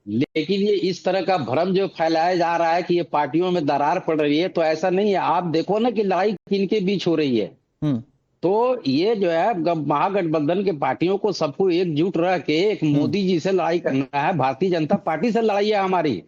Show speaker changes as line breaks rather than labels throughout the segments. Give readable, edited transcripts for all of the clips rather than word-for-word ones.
लेकिन ये इस तरह का भ्रम जो फैलाया जा रहा है कि ये पार्टियों में दरार पड़ रही है, तो ऐसा नहीं है। आप देखो ना कि लड़ाई किनके बीच हो रही है।
हम्म।
तो ये जो है महागठबंधन के पार्टियों को सबको एकजुट रह के एक मोदी जी से लड़ाई करना है, भारतीय जनता पार्टी से लड़ाई है हमारी।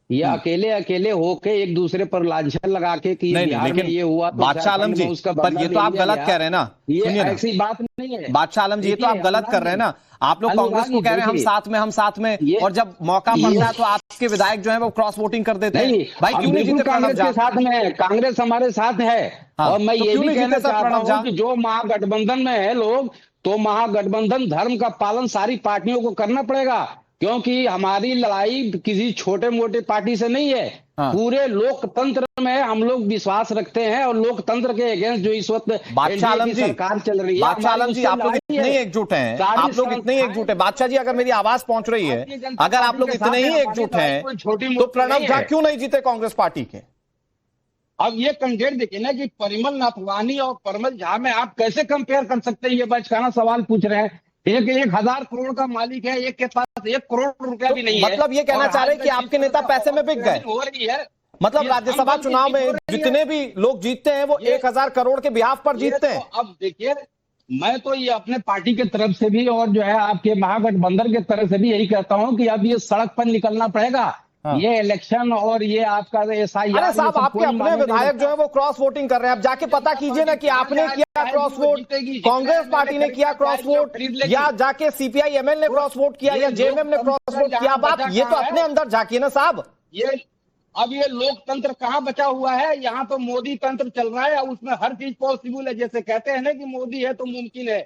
ये अकेले अकेले होके एक दूसरे पर लांछन लगा के कि
नहीं नहीं,
बिहार में
लेकिन
ये हुआ तो
बादशाह आलम
झारखंड
जी,
में उसका
पर
बदला
ये
ले
तो आप
लिया
गलत
गया।
कह रहे हैं ना।
ये
सुनिए ना
ऐसी बात नहीं है।
बादशाह आलम जी, ये तो आप
देखिए
गलत कर रहे हैं ना। आप लोग कांग्रेस को कह रहे हैं हम साथ में, हम साथ में,
ये
और जब मौका
ये
पड़ता है तो आपके विधायक जो है वो क्रॉस वोटिंग कर देते हैं।
नहीं,
भाई
हम
क्यों नहीं
बिल्कुल
जीते प्रणव
कांग्रेस
झा?
के साथ में है, कांग्रेस हमारे साथ है।
हाँ,
और मैं
तो
ये
क्यों
भी
नहीं
कहना
जीते सर
चाहता
प्रणव झा?
हूँ कि जो महागठबंधन में है लोग, तो महागठबंधन धर्म का पालन सारी पार्टियों को करना पड़ेगा, क्योंकि हमारी लड़ाई किसी छोटे मोटे पार्टी से नहीं है।
हाँ।
पूरे लोकतंत्र में हम लोग विश्वास रखते हैं, और लोकतंत्र के अगेंस्ट जो इस वक्त
बादशाह
एनडीए
आलम
की
जी,
सरकार चल रही है,
बादशाह
हमारी
आलम जी,
उससे
आप लोग
लड़ाई
इतने ही
है।
एकजुट हैं,
सारी
आप लोग इतने ही
संस्थाएं
एकजुट हैं। बादशाह जी, अगर मेरी आवाज पहुंच रही है,
भारतीय जनता
अगर आप
पार्टी
लोग
के
इतने
साथ
ही
है, हमारी
एकजुट
लड़ाई
हैं,
कोई छोटी
तो
मोटी
प्रणव
नहीं
झा
है।
क्यों नहीं जीते कांग्रेस पार्टी के?
अब ये कैंडिडेट देखिए ना कि परिमल नाथवानी और परमल झा में आप कैसे कंपेयर कर सकते हैं? ये बचकाना सवाल पूछ रहे हैं। एक 1,000 करोड़ का मालिक है, एक के पास 1 करोड़ रुपया
तो
भी नहीं है।
मतलब ये कहना
और
चाह रहे हैं
आज
कि
तक
आपके
जिस
नेता
तरह
पैसे में बिक गए।
हो रही है,
मतलब
ये
राज्यसभा
संभल की
चुनाव
जीत हो
में
रही है।
जितने भी लोग जीतते हैं वो 1,000 करोड़ के बिहाफ पर
ये
जीतते
तो
हैं।
अब देखिए, मैं तो ये अपने पार्टी की तरफ से भी और जो है आपके महागठबंधन की तरफ से भी यही कहता हूं कि अब ये सड़क पर निकलना पड़ेगा।
हाँ।
ये इलेक्शन और ये आपका SIR,
अरे
ये
साहब,
सब
आपके
कोई
अपने
मायने नहीं
विधायक जो
रखता।
है वो क्रॉस वोटिंग कर रहे हैं। आप जाके पता कीजिए ना कि आपने किया क्रॉस वोट, कांग्रेस पार्टी ने किया क्रॉस वोट, या जाके CPI ML ने क्रॉस वोट किया, या JMM ने क्रॉस वोट किया। अब आप ये तो अपने अंदर झांकिए ना साहब।
ये अब ये लोकतंत्र कहाँ बचा हुआ है? यहाँ तो मोदी तंत्र चल रहा है, उसमें हर चीज पॉसिबल है। जैसे कहते हैं ना कि मोदी है तो मुमकिन है।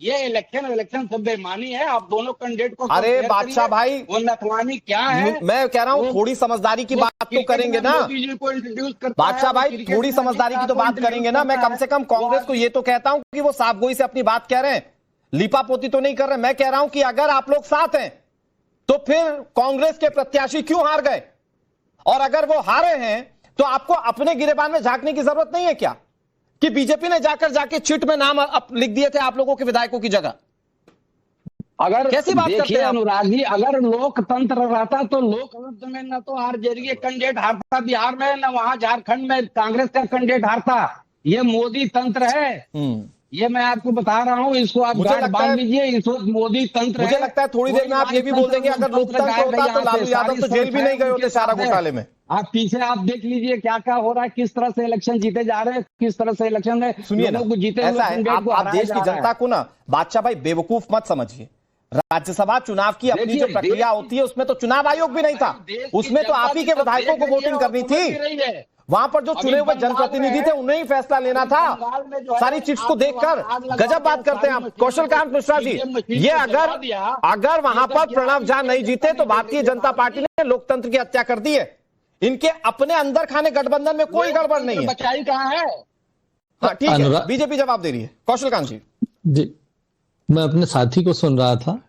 ये इलेक्शन सब बेईमानी है। आप दोनों कैंडिडेट को
अरे
compare
बादशाह
करिए।
भाई,
वो नथवानी क्या है?
मैं कह रहा हूं थोड़ी समझदारी की बात तो करेंगे ना
मोदी जी को इंट्रोड्यूस करता है,
बादशाह भाई,
क्रिकेट
थोड़ी
में
समझदारी की तो बात करेंगे ना। मैं कम से कम कांग्रेस को ये तो कहता हूं कि वो साफगोई से अपनी बात कह रहे हैं, लीपापोती तो नहीं कर रहे। मैं कह रहा हूं कि अगर आप लोग साथ हैं तो फिर कांग्रेस के प्रत्याशी क्यों हार गए? और अगर वो हारे हैं तो आपको अपने गिरेबान में झांकने की जरूरत नहीं है क्या कि बीजेपी ने जाके चिट में नाम लिख दिए थे आप लोगों के विधायकों की जगह?
अगर
कैसी बात करते
देखिए
हैं आप?
अनुराग जी, अगर लोकतंत्र रहता तो लोकतंत्र में न तो आरजेडी कैंडिडेट हारता बिहार में, न वहां झारखंड में कांग्रेस का कैंडिडेट हारता। ये मोदी तंत्र है। ये मैं आपको बता रहा हूँ, इसको आप गांठ बांध लीजिए। इसको मोदी तंत्र
मुझे लगता है थोड़ी देर में आप ये भी बोल देंगे अगर लोकतंत्र होता तो लालू यादव तो जेल भी नहीं गए होते चारा घोटाले में।
आप पीछे आप देख लीजिए क्या क्या हो रहा है, किस तरह से इलेक्शन जीते जा रहे हैं, किस तरह से इलेक्शन में
सुनिए ना,
को जीते
ऐसा है, आप देश की जनता को ना बादशाह भाई बेवकूफ मत समझिए। राज्यसभा चुनाव की अपनी जो प्रक्रिया होती है उसमें तो चुनाव आयोग भी नहीं था, उसमें तो आप ही के विधायकों को वोटिंग करनी थी। वहां पर जो चुने हुए जनप्रतिनिधि थे उन्हें ही फैसला लेना था। सारी चिट्स को देखकर गजब बात करते हैं आप। कौशलकांत मिश्रा जी, ये अगर वहां पर प्रणव झा नहीं जीते तो भारतीय जनता पार्टी ने लोकतंत्र की हत्या कर दी है। इनके अपने अंदर खाने गठबंधन में कोई गड़बड़ नहीं है।
बचाई कहां है?
हाँ ठीक है, बीजेपी जवाब दे रही है। कौशलकांत जी,
मैं अपने साथी को सुन रहा था।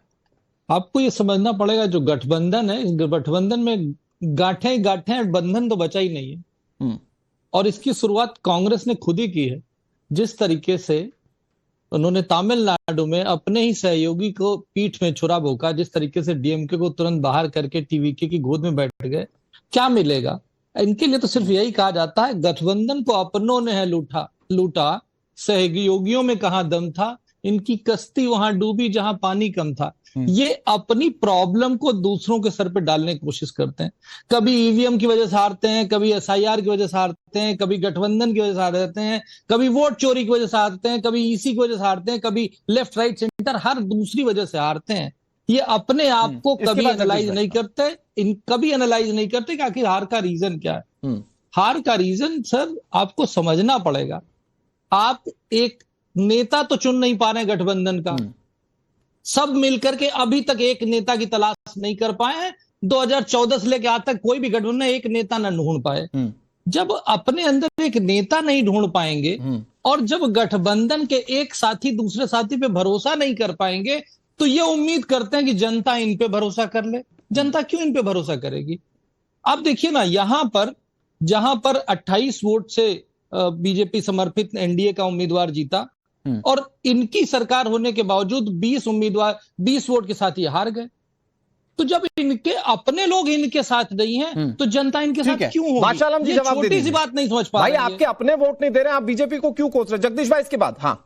आपको ये समझना पड़ेगा जो गठबंधन है, इस गठबंधन में गांठें बंधन तो बचा ही नहीं है। और इसकी शुरुआत कांग्रेस ने खुद ही की है। जिस तरीके से उन्होंने तमिलनाडु में अपने ही सहयोगी को पीठ में छुरा भोंका, जिस तरीके से डीएमके को तुरंत बाहर करके टीवीके की गोद में बैठ गए, क्या मिलेगा इनके लिए? तो सिर्फ यही कहा जाता है गठबंधन को अपनों ने है लूटा, सहयोगियों में कहां दम था, इनकी कश्ती वहां डूबी जहां पानी कम था। ये अपनी प्रॉब्लम को दूसरों के सर पे डालने की कोशिश करते हैं। कभी ईवीएम की वजह से हारते हैं, कभी SIR की वजह से हारते हैं, कभी गठबंधन की वजह से हारते हैं, कभी वोट चोरी की वजह से हारते हैं, कभी EC की वजह से हारते हैं, कभी लेफ्ट राइट सेंटर हर दूसरी वजह से हारते हैं। ये अपने आप को कभी एनालाइज नहीं करते, कभी एनालाइज नहीं करते कि आखिर हार का रीजन क्या है। हार का रीजन सर आपको समझना पड़ेगा। आप एक नेता तो चुन नहीं पा रहे गठबंधन का, सब मिलकर के अभी तक एक नेता की तलाश नहीं कर पाए हैं। 2014 से लेकर आज तक कोई भी गठबंधन एक नेता न ढूंढ पाए। जब अपने अंदर एक नेता नहीं ढूंढ पाएंगे और जब गठबंधन के एक साथी दूसरे साथी पे भरोसा नहीं कर पाएंगे, तो ये उम्मीद करते हैं कि जनता इन पे भरोसा कर ले। जनता क्यों इन पे भरोसा करेगी? अब देखिए ना, यहां पर जहां पर 28 वोट से बीजेपी समर्थित एनडीए का उम्मीदवार जीता और इनकी सरकार होने के बावजूद 20 वोट के साथ ये हार गए। तो जब इनके अपने लोग इनके साथ नहीं हैं तो जनता इनके साथ क्यों होगी?
बादशाह आलम जी जवाब दे
छोटी सी बात नहीं समझ पा रहे
भाई, आपके अपने वोट नहीं दे रहे, आप बीजेपी को क्यों कोस रहे? जगदीश भाई इसके बाद। हाँ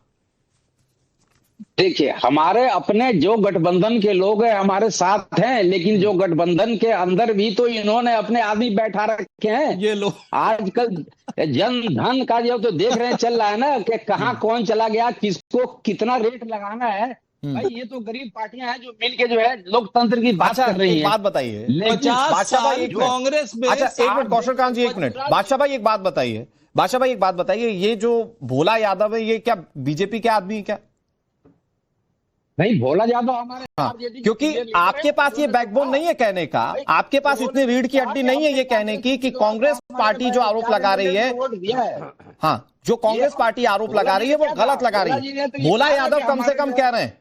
देखिए, हमारे अपने जो गठबंधन के लोग हैं हमारे साथ हैं, लेकिन जो गठबंधन के अंदर भी तो इन्होंने अपने आदमी बैठा रखे हैं।
ये लोग
आजकल जन धन का जो तो देख रहे हैं चल रहा है ना कि कहाँ कौन चला गया, किसको कितना रेट लगाना है। भाई ये तो गरीब पार्टियां हैं जो मिलके जो है लोकतंत्र की बात कर रही हैं।
बात बताइए,
50 साल कांग्रेस में।
अच्छा एक मिनट कौशल जी, एक मिनट। बादशाह भाई एक बात बताइए, बादशाह भाई एक बात बताइए, ये जो भोला यादव है ये क्या बीजेपी के आदमी है क्या?
नहीं, भोला यादव हमारे
हाँ, क्योंकि आपके पास ये बैकबोन नहीं है कहने का, आपके पास इतनी रीढ़ की हड्डी नहीं है ये कहने की कि कांग्रेस पार्टी जो आरोप लगा रही है, हाँ जो कांग्रेस पार्टी आरोप लगा रही है वो गलत लगा रही है। भोला यादव कम से कम कह रहे हैं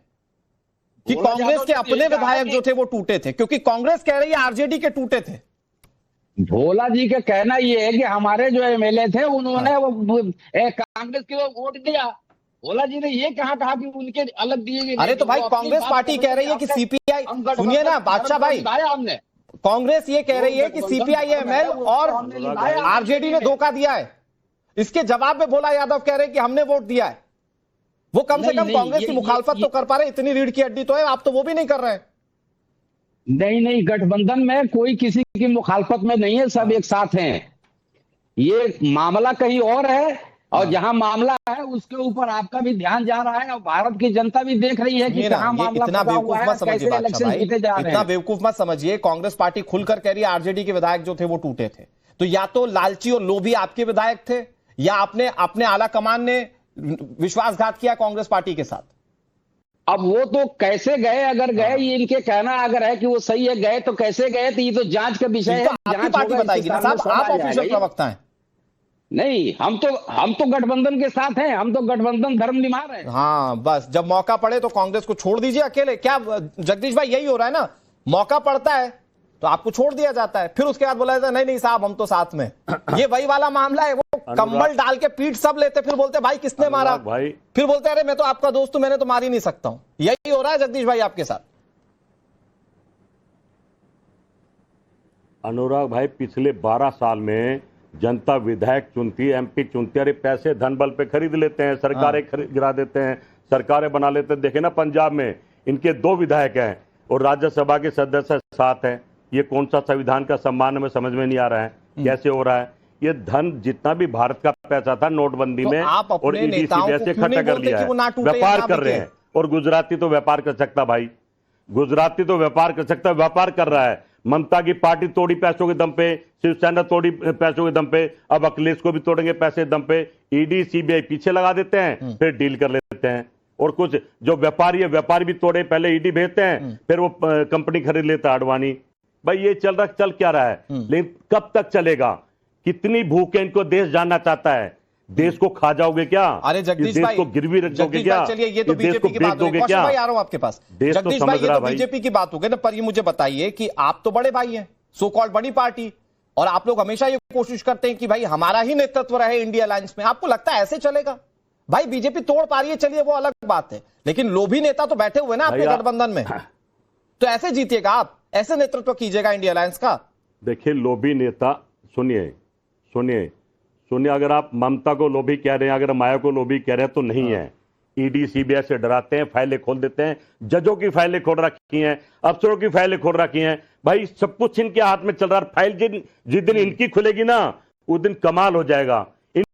कि कांग्रेस के अपने विधायक जो थे वो टूटे थे, क्योंकि कांग्रेस कह रही है आरजेडी के टूटे थे।
भोला जी का कहना ये है कि हमारे जो एमएलए थे उन्होंने वो कांग्रेस के वोट दिया। भोला जी ने ये कहा कि उनके अलग दिए गए।
अरे तो भाई कांग्रेस पार्टी कह रही है कि सीपीआई, सुनिए ना बादशाह भाई,
हमने
कांग्रेस ये कह रही है कि सीपीआईएमएल और आरजेडी ने धोखा दिया है। इसके जवाब में भोला यादव कह रहे हैं कि हमने वोट दिया है। वो कम से कम कांग्रेस की मुखालफत तो कर पा रहे, इतनी रीढ़ की हड्डी तो है, आप तो वो भी नहीं कर रहे हैं।
नहीं, गठबंधन में कोई किसी की मुखालफत में नहीं है, सब एक साथ हैं। ये मामला कहीं और है और जहां मामला है उसके ऊपर आपका भी ध्यान जा रहा है और भारत की जनता भी देख रही है कि कहां मामला
इतना बेवकूफ मत समझिए बादशाह भाई, इतना बेवकूफ मत समझिए। कांग्रेस पार्टी खुलकर कह रही है आरजेडी के विधायक जो थे वो टूटे थे, तो या तो लालची और लोभी आपके विधायक थे या आपने अपने आला कमान ने विश्वासघात किया कांग्रेस पार्टी के साथ।
अब वो तो कैसे गए, अगर गए, ये इनके कहना अगर है कि वो सही है, गए तो कैसे गए, तो ये तो जांच का विषय है।
आपकी पार्टी बताएगी ना साहब, आप ऑफिशियल प्रवक्ता हैं।
नहीं, हम तो गठबंधन के साथ हैं, हम तो गठबंधन धर्म निभा रहे हैं।
हाँ बस जब मौका पड़े तो कांग्रेस को छोड़ दीजिए अकेले। क्या जगदीश भाई यही हो रहा है ना, मौका पड़ता है तो आपको छोड़ दिया जाता है, फिर उसके बाद बोला जाता है नहीं साहब हम तो साथ में। ये वही वाला मामला है, वो कंबल डाल के पीठ सब लेते, फिर बोलते भाई किसने मारा,
भाई
फिर बोलते अरे मैं तो आपका दोस्त हूं, मैंने तो मार ही नहीं सकता हूं। यही हो रहा है जगदीश भाई आपके साथ।
अनुराग भाई, पिछले 12 साल में जनता विधायक चुनती, एमपी चुनती, अरे पैसे धन बल पे खरीद लेते हैं, सरकारें गिरा देते हैं, सरकारें बना लेते हैं। देखे ना पंजाब में इनके 2 विधायक हैं और राज्यसभा के सदस्य 7 हैं। ये कौन सा संविधान का सम्मान हमें समझ में नहीं आ रहा है, कैसे हो रहा है। ये धन जितना भी भारत का पैसा था नोटबंदी
तो
में और ईडीसी जैसे इकट्ठा कर लिया है, व्यापार कर रहे हैं। और गुजराती तो व्यापार कर सकता भाई, गुजराती तो व्यापार कर सकता, व्यापार कर रहा है। ममता की पार्टी तोड़ी पैसों के दम पे, शिवसेना तोड़ी पैसों के दम पे, अब अखिलेश को भी तोड़ेंगे पैसे के दम पे। ईडी सीबीआई पीछे लगा देते हैं, फिर डील कर लेते हैं। और कुछ जो व्यापारी है, व्यापारी भी तोड़े, पहले ईडी भेजते हैं, फिर वो कंपनी खरीद लेता है अडवाणी। भाई ये चल क्या रहा है, लेकिन कब तक चलेगा? कितनी भूख है इनको, देश जानना चाहता है। देश को खा जाओगे क्या?
अरे जगदीश भाई,
को गिरवी रख दोगे क्या?
चलिए ये तो बीजेपी की बात होगी, कौशल भाई आ रहा हूं आपके पास। जगदीश भाई ये तो बीजेपी की बात हो गई ना, पर ये मुझे बताइए कि आप तो बड़े भाई हैं, सो कॉल्ड बड़ी पार्टी, और आप लोग हमेशा ये कोशिश करते हैं कि भाई हमारा ही नेतृत्व रहे इंडिया अलायंस में। आपको लगता है ऐसे चलेगा? भाई बीजेपी तोड़ पा रही है, चलिए वो अलग बात है, लेकिन लोभी नेता तो बैठे हुए ना आपके गठबंधन में, तो ऐसे जीतिएगा आप, ऐसे नेतृत्व कीजिएगा इंडिया अलायंस का।
देखिए लोभी नेता, सुनिए, अगर आप ममता को लोभी कह रहे हैं, अगर माया को लोभी कह रहे हैं तो नहीं है। ईडी सीबीआई से डराते हैं, फाइलें खोल देते हैं, जजों की फाइलें खोल रखी हैं, अफसरों की फाइलें खोल रखी हैं। भाई सब कुछ इनके हाथ में चल रहा है। फाइल जिस दिन इनकी खुलेगी ना, उस दिन कमाल हो जाएगा।